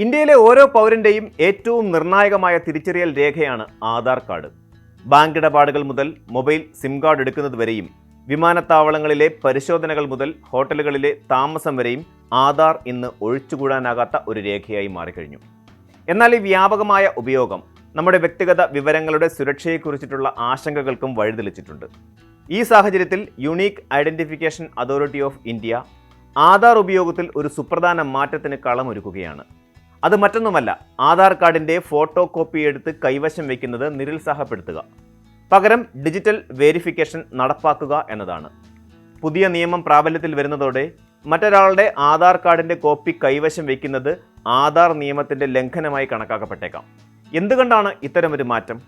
ഇന്ത്യയിലെ ഓരോ പൗരന്റെയും ഏറ്റവും നിർണായകമായ തിരിച്ചറിയൽ രേഖയാണ് ആധാർ കാർഡ്. ബാങ്ക് ഇടപാടുകൾ മുതൽ മൊബൈൽ സിം കാർഡ് എടുക്കുന്നതുവരെയും വിമാനത്താവളങ്ങളിലെ പരിശോധനകൾ മുതൽ ഹോട്ടലുകളിലെ താമസം വരെയും ആധാർ ഇന്ന് ഒഴിച്ചുകൂടാനാകാത്ത ഒരു രേഖയായി മാറിക്കഴിഞ്ഞു. എന്നാൽ ഈ വ്യാപകമായ ഉപയോഗം നമ്മുടെ വ്യക്തിഗത വിവരങ്ങളുടെ സുരക്ഷയെക്കുറിച്ചിട്ടുള്ള ആശങ്കകൾക്കും വഴിതെളിച്ചിട്ടുണ്ട്. ഈ സാഹചര്യത്തിൽ unique identification authority of India Aadhaar ഉപയോഗത്തിൽ ഒരു സുപ്രധാന മാറ്റത്തിന് കളമൊരുക്കുകയാണ്. അത് മറ്റൊന്നുമല്ല, ആധാർ കാർഡിൻ്റെ ഫോട്ടോ കോപ്പി എടുത്ത് കൈവശം വയ്ക്കുന്നത് നിരുത്സാഹപ്പെടുത്തുക, പകരം ഡിജിറ്റൽ വെരിഫിക്കേഷൻ നടപ്പാക്കുക എന്നതാണ്. പുതിയ നിയമം പ്രാബല്യത്തിൽ വരുന്നതോടെ മറ്റൊരാളുടെ ആധാർ കാർഡിൻ്റെ കോപ്പി കൈവശം വയ്ക്കുന്നത് ആധാർ നിയമത്തിൻ്റെ ലംഘനമായി കണക്കാക്കപ്പെട്ടേക്കാം. എന്തുകൊണ്ടാണ് ഇത്തരമൊരു മാറ്റം?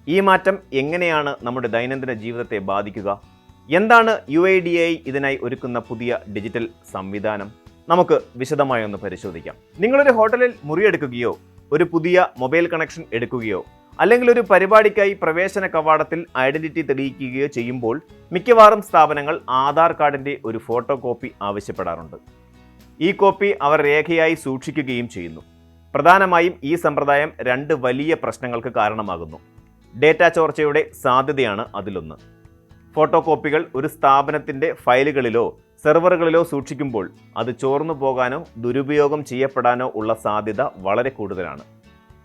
ഈ മാറ്റം എങ്ങനെയാണ് നമ്മുടെ ദൈനംദിന ജീവിതത്തെ ബാധിക്കുക? എന്താണ് UIDAI ഇതിനായി ഒരുക്കുന്ന പുതിയ ഡിജിറ്റൽ സംവിധാനം? നമുക്ക് വിശദമായി ഒന്ന് പരിശോധിക്കാം. നിങ്ങളൊരു ഹോട്ടലിൽ മുറിയെടുക്കുകയോ ഒരു പുതിയ മൊബൈൽ കണക്ഷൻ എടുക്കുകയോ അല്ലെങ്കിൽ ഒരു പരിപാടിക്കായി പ്രവേശന കവാടത്തിൽ ഐഡന്റിറ്റി തെളിയിക്കുകയോ ചെയ്യുമ്പോൾ മിക്കവാറും സ്ഥാപനങ്ങൾ ആധാർ കാർഡിൻ്റെ ഒരു ഫോട്ടോ കോപ്പി ആവശ്യപ്പെടാറുണ്ട്. ഈ കോപ്പി അവർ രേഖയായി സൂക്ഷിക്കുകയും ചെയ്യുന്നു. പ്രധാനമായും ഈ സമ്പ്രദായം രണ്ട് വലിയ പ്രശ്നങ്ങൾക്ക് കാരണമാകുന്നു. ഡേറ്റ ചോർച്ചയുടെ സാധ്യതയാണ് അതിലൊന്ന്. ഫോട്ടോ കോപ്പികൾ ഒരു സ്ഥാപനത്തിൻ്റെ ഫയലുകളിലോ സെർവറുകളിലോ സൂക്ഷിക്കുമ്പോൾ അത് ചോർന്നു പോകാനോ ദുരുപയോഗം ചെയ്യപ്പെടാനോ ഉള്ള സാധ്യത വളരെ കൂടുതലാണ്.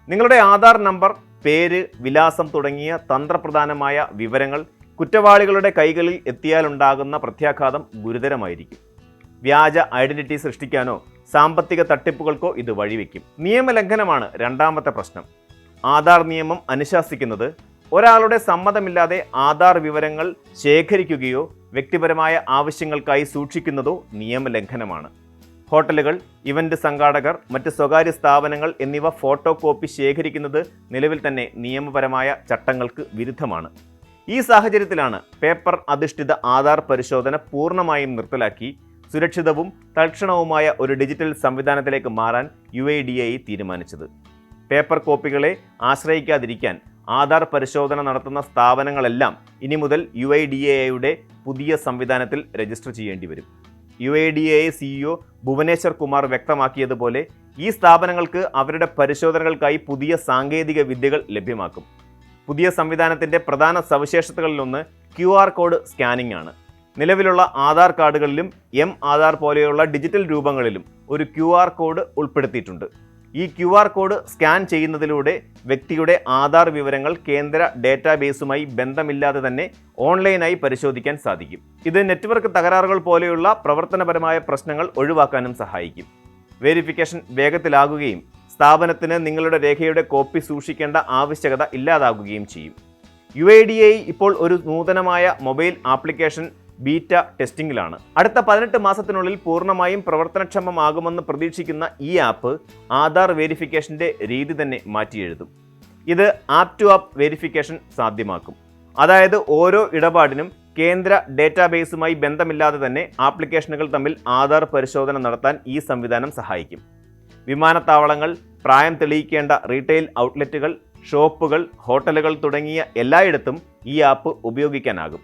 നിങ്ങളുടെ ആധാർ നമ്പർ, പേര്, വിലാസം തുടങ്ങിയ തന്ത്രപ്രധാനമായ വിവരങ്ങൾ കുറ്റവാളികളുടെ കൈകളിൽ എത്തിയാലുണ്ടാകുന്ന പ്രത്യാഘാതം ഗുരുതരമായിരിക്കും. വ്യാജ ഐഡന്റിറ്റി സൃഷ്ടിക്കാനോ സാമ്പത്തിക തട്ടിപ്പുകൾക്കോ ഇത് വഴിവെക്കും. നിയമലംഘനമാണ് രണ്ടാമത്തെ പ്രശ്നം. ആധാർ നിയമം അനുശാസിക്കുന്നത് ഒരാളുടെ സമ്മതമില്ലാതെ ആധാർ വിവരങ്ങൾ ശേഖരിക്കുകയോ വ്യക്തിപരമായ ആവശ്യങ്ങൾക്കായി സൂക്ഷിക്കുന്നതോ നിയമലംഘനമാണ്. ഹോട്ടലുകൾ, ഇവന്റ് സംഘാടകർ, മറ്റ് സ്വകാര്യ സ്ഥാപനങ്ങൾ എന്നിവ ഫോട്ടോ കോപ്പി ശേഖരിക്കുന്നത് നിലവിൽ തന്നെ നിയമപരമായ ചട്ടങ്ങൾക്ക് വിരുദ്ധമാണ്. ഈ സാഹചര്യത്തിലാണ് പേപ്പർ അധിഷ്ഠിത ആധാർ പരിശോധന പൂർണ്ണമായും നിർത്തലാക്കി സുരക്ഷിതവും തൽക്ഷണവുമായ ഒരു ഡിജിറ്റൽ സംവിധാനത്തിലേക്ക് മാറാൻ UIDAI തീരുമാനിച്ചത്. പേപ്പർ കോപ്പികളെ ആശ്രയിക്കാതിരിക്കാൻ ആധാർ പരിശോധന നടത്തുന്ന സ്ഥാപനങ്ങളെല്ലാം ഇനി മുതൽ UIDAIയുടെ പുതിയ സംവിധാനത്തിൽ രജിസ്റ്റർ ചെയ്യേണ്ടി വരും. UIDAI CEO ഭുവനേശ്വർ കുമാർ വ്യക്തമാക്കിയതുപോലെ ഈ സ്ഥാപനങ്ങൾക്ക് അവരുടെ പരിശോധനകൾക്കായി പുതിയ സാങ്കേതിക വിദ്യകൾ ലഭ്യമാക്കും. പുതിയ സംവിധാനത്തിൻ്റെ പ്രധാന സവിശേഷതകളിലൊന്ന് QR കോഡ് സ്കാനിംഗ് ആണ്. നിലവിലുള്ള ആധാർ കാർഡുകളിലും ആധാർ പോലെയുള്ള ഡിജിറ്റൽ രൂപങ്ങളിലും ഒരു QR കോഡ് ഉൾപ്പെടുത്തിയിട്ടുണ്ട്. ഈ QR കോഡ് സ്കാൻ ചെയ്യുന്നതിലൂടെ വ്യക്തിയുടെ ആധാർ വിവരങ്ങൾ കേന്ദ്ര ഡേറ്റാബേസുമായി ബന്ധമില്ലാതെ തന്നെ ഓൺലൈനായി പരിശോധിക്കാൻ സാധിക്കും. ഇത് നെറ്റ്വർക്ക് തകരാറുകൾ പോലെയുള്ള പ്രവർത്തനപരമായ പ്രശ്നങ്ങൾ ഒഴിവാക്കാനും സഹായിക്കും. വെരിഫിക്കേഷൻ വേഗത്തിലാകുകയും സ്ഥാപനത്തിന് നിങ്ങളുടെ രേഖയുടെ കോപ്പി സൂക്ഷിക്കേണ്ട ആവശ്യകത ഇല്ലാതാകുകയും ചെയ്യും. UIDAI ഇപ്പോൾ ഒരു നൂതനമായ മൊബൈൽ ആപ്ലിക്കേഷൻ ബീറ്റ ടെസ്റ്റിംഗിലാണ്. അടുത്ത 18 മാസത്തിനുള്ളിൽ പൂർണ്ണമായും പ്രവർത്തനക്ഷമമാകുമെന്ന് പ്രതീക്ഷിക്കുന്ന ഈ ആപ്പ് ആധാർ വെരിഫിക്കേഷൻ്റെ രീതി തന്നെ മാറ്റിയെഴുതും. ഇത് ആപ്പ് ടു ആപ്പ് വെരിഫിക്കേഷൻ സാധ്യമാക്കും. അതായത് ഓരോ ഇടപാടിനും കേന്ദ്ര ഡേറ്റാബേസുമായി ബന്ധമില്ലാതെ തന്നെ ആപ്ലിക്കേഷനുകൾ തമ്മിൽ ആധാർ പരിശോധന നടത്താൻ ഈ സംവിധാനം സഹായിക്കും. വിമാനത്താവളങ്ങൾ, പ്രായം തെളിയിക്കേണ്ട റീറ്റെയിൽ ഔട്ട്ലെറ്റുകൾ, ഷോപ്പുകൾ, ഹോട്ടലുകൾ തുടങ്ങിയ എല്ലായിടത്തും ഈ ആപ്പ് ഉപയോഗിക്കാനാകും.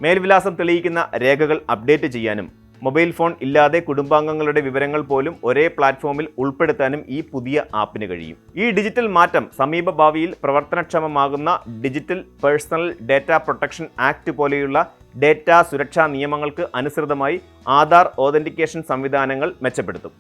മേൽവിലാസം തെളിയിക്കുന്ന രേഖകൾ അപ്ഡേറ്റ് ചെയ്യാനും മൊബൈൽ ഫോൺ ഇല്ലാതെ കുടുംബാംഗങ്ങളുടെ വിവരങ്ങൾ പോലും ഒരേ പ്ലാറ്റ്ഫോമിൽ ഉൾപ്പെടുത്താനും ഈ പുതിയ ആപ്പിന് കഴിയും. ഈ ഡിജിറ്റൽ മാറ്റം സമീപ ഭാവിയിൽ പ്രവർത്തനക്ഷമമാകുന്ന digital personal data protection act പോലെയുള്ള ഡേറ്റ സുരക്ഷാ നിയമങ്ങൾക്ക് അനുസൃതമായി ആധാർ ഓതന്റിക്കേഷൻ സംവിധാനങ്ങൾ മെച്ചപ്പെടുത്തും.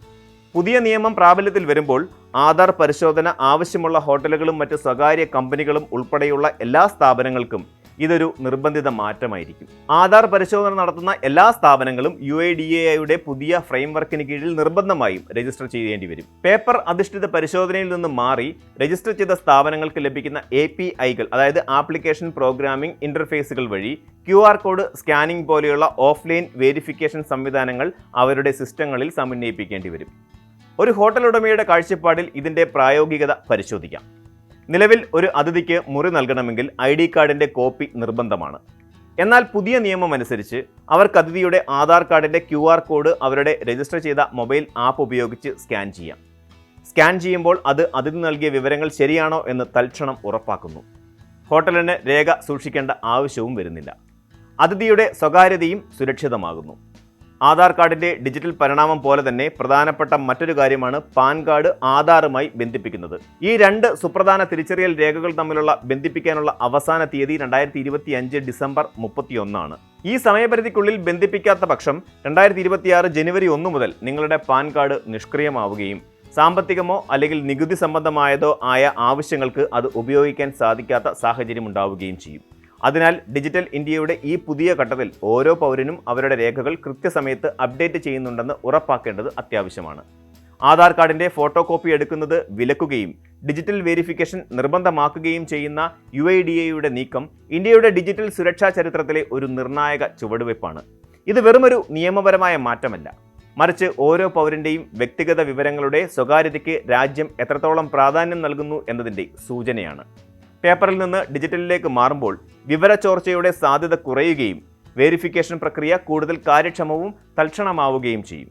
പുതിയ നിയമം പ്രാബല്യത്തിൽ വരുമ്പോൾ ആധാർ പരിശോധന ആവശ്യമുള്ള ഹോട്ടലുകളും മറ്റ് സ്വകാര്യ കമ്പനികളും ഉൾപ്പെടെയുള്ള എല്ലാ സ്ഥാപനങ്ങൾക്കും ഇതൊരു നിർബന്ധിത മാറ്റമായിരിക്കും. ആധാർ പരിശോധന നടത്തുന്ന എല്ലാ സ്ഥാപനങ്ങളും UIDAIയുടെ പുതിയ ഫ്രെയിംവർക്കിന് കീഴിൽ നിർബന്ധമായും രജിസ്റ്റർ ചെയ്യേണ്ടി വരും. പേപ്പർ അധിഷ്ഠിത പരിശോധനയിൽ നിന്ന് മാറി രജിസ്റ്റർ ചെയ്ത സ്ഥാപനങ്ങൾക്ക് ലഭിക്കുന്ന APIകൾ, അതായത് ആപ്ലിക്കേഷൻ പ്രോഗ്രാമിംഗ് ഇന്റർഫേസുകൾ വഴി QR കോഡ് സ്കാനിംഗ് പോലെയുള്ള ഓഫ്ലൈൻ വെരിഫിക്കേഷൻ സംവിധാനങ്ങൾ അവരുടെ സിസ്റ്റങ്ങളിൽ സമന്വയിപ്പിക്കേണ്ടി വരും. ഒരു ഹോട്ടൽ ഉടമയുടെ കാഴ്ചപ്പാടിൽ ഇതിൻ്റെ പ്രായോഗികത പരിശോധിക്കാം. നിലവിൽ ഒരു അതിഥിക്ക് മുറി നൽകണമെങ്കിൽ ID കാർഡിൻ്റെ കോപ്പി നിർബന്ധമാണ്. എന്നാൽ പുതിയ നിയമം അനുസരിച്ച് അവർക്ക് അതിഥിയുടെ ആധാർ കാർഡിൻ്റെ QR കോഡ് അവരുടെ രജിസ്റ്റർ ചെയ്ത മൊബൈൽ ആപ്പ് ഉപയോഗിച്ച് സ്കാൻ ചെയ്യാം. സ്കാൻ ചെയ്യുമ്പോൾ അത് അതിഥി നൽകിയ വിവരങ്ങൾ ശരിയാണോ എന്ന് തൽക്ഷണം ഉറപ്പാക്കുന്നു. ഹോട്ടലിന് രേഖ സൂക്ഷിക്കേണ്ട ആവശ്യവും വരുന്നില്ല. അതിഥിയുടെ സ്വകാര്യതയും സുരക്ഷിതമാകുന്നു. ആധാർ കാർഡിന്റെ ഡിജിറ്റൽ പരിണാമം പോലെ തന്നെ പ്രധാനപ്പെട്ട മറ്റൊരു കാര്യമാണ് പാൻ കാർഡ് ആധാറുമായി ബന്ധിപ്പിക്കുന്നത്. ഈ രണ്ട് സുപ്രധാന തിരിച്ചറിയൽ രേഖകൾ തമ്മിലുള്ള ബന്ധിപ്പിക്കാനുള്ള അവസാന തീയതി 2025 ഡിസംബർ 31 ഈ സമയപരിധിക്കുള്ളിൽ ബന്ധിപ്പിക്കാത്ത പക്ഷം 2026 ജനുവരി 1 മുതൽ നിങ്ങളുടെ പാൻ കാർഡ് നിഷ്ക്രിയമാവുകയും സാമ്പത്തികമോ അല്ലെങ്കിൽ നികുതി സംബന്ധമായതോ ആയ ആവശ്യങ്ങൾക്ക് അത് ഉപയോഗിക്കാൻ സാധിക്കാത്ത സാഹചര്യം ഉണ്ടാവുകയും ചെയ്യും. അതിനാൽ ഡിജിറ്റൽ ഇന്ത്യയുടെ ഈ പുതിയ ഘട്ടത്തിൽ ഓരോ പൗരനും അവരുടെ രേഖകൾ കൃത്യസമയത്ത് അപ്ഡേറ്റ് ചെയ്യുന്നുണ്ടെന്ന് ഉറപ്പാക്കേണ്ടത് അത്യാവശ്യമാണ്. ആധാർ കാർഡിന്റെ ഫോട്ടോ കോപ്പി എടുക്കുന്നത് വിലക്കുകയും ഡിജിറ്റൽ വെരിഫിക്കേഷൻ നിർബന്ധമാക്കുകയും ചെയ്യുന്ന UIDAIയുടെ നീക്കം ഇന്ത്യയുടെ ഡിജിറ്റൽ സുരക്ഷാ ചരിത്രത്തിലെ ഒരു നിർണായക ചുവടുവയ്പ്പാണ്. ഇത് വെറുമൊരു നിയമപരമായ മാറ്റമല്ല, മറിച്ച് ഓരോ പൗരന്റെയും വ്യക്തിഗത വിവരങ്ങളുടെ സ്വകാര്യതയ്ക്ക് രാജ്യം എത്രത്തോളം പ്രാധാന്യം നൽകുന്നു എന്നതിൻ്റെ സൂചനയാണ്. പേപ്പറിൽ നിന്ന് ഡിജിറ്റലിലേക്ക് മാറുമ്പോൾ വിവരച്ചോർച്ചയുടെ സാധ്യത കുറയുകയും വെരിഫിക്കേഷൻ പ്രക്രിയ കൂടുതൽ കാര്യക്ഷമവും തൽക്ഷണമാവുകയും ചെയ്യും.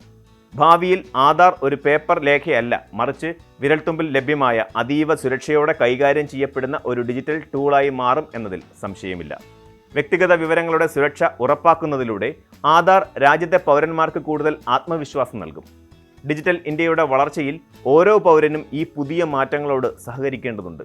ഭാവിയിൽ ആധാർ ഒരു പേപ്പർ രേഖയല്ല, മറിച്ച് വിരൽത്തുമ്പിൽ ലഭ്യമായ അതീവ സുരക്ഷയോടെ കൈകാര്യം ചെയ്യപ്പെടുന്ന ഒരു ഡിജിറ്റൽ ടൂളായി മാറും എന്നതിൽ സംശയമില്ല. വ്യക്തിഗത വിവരങ്ങളുടെ സുരക്ഷ ഉറപ്പാക്കുന്നതിലൂടെ ആധാർ രാജ്യത്തെ പൗരന്മാർക്ക് കൂടുതൽ ആത്മവിശ്വാസം നൽകും. ഡിജിറ്റൽ ഇന്ത്യയുടെ വളർച്ചയിൽ ഓരോ പൗരനും ഈ പുതിയ മാറ്റങ്ങളോട് സഹകരിക്കേണ്ടതുണ്ട്.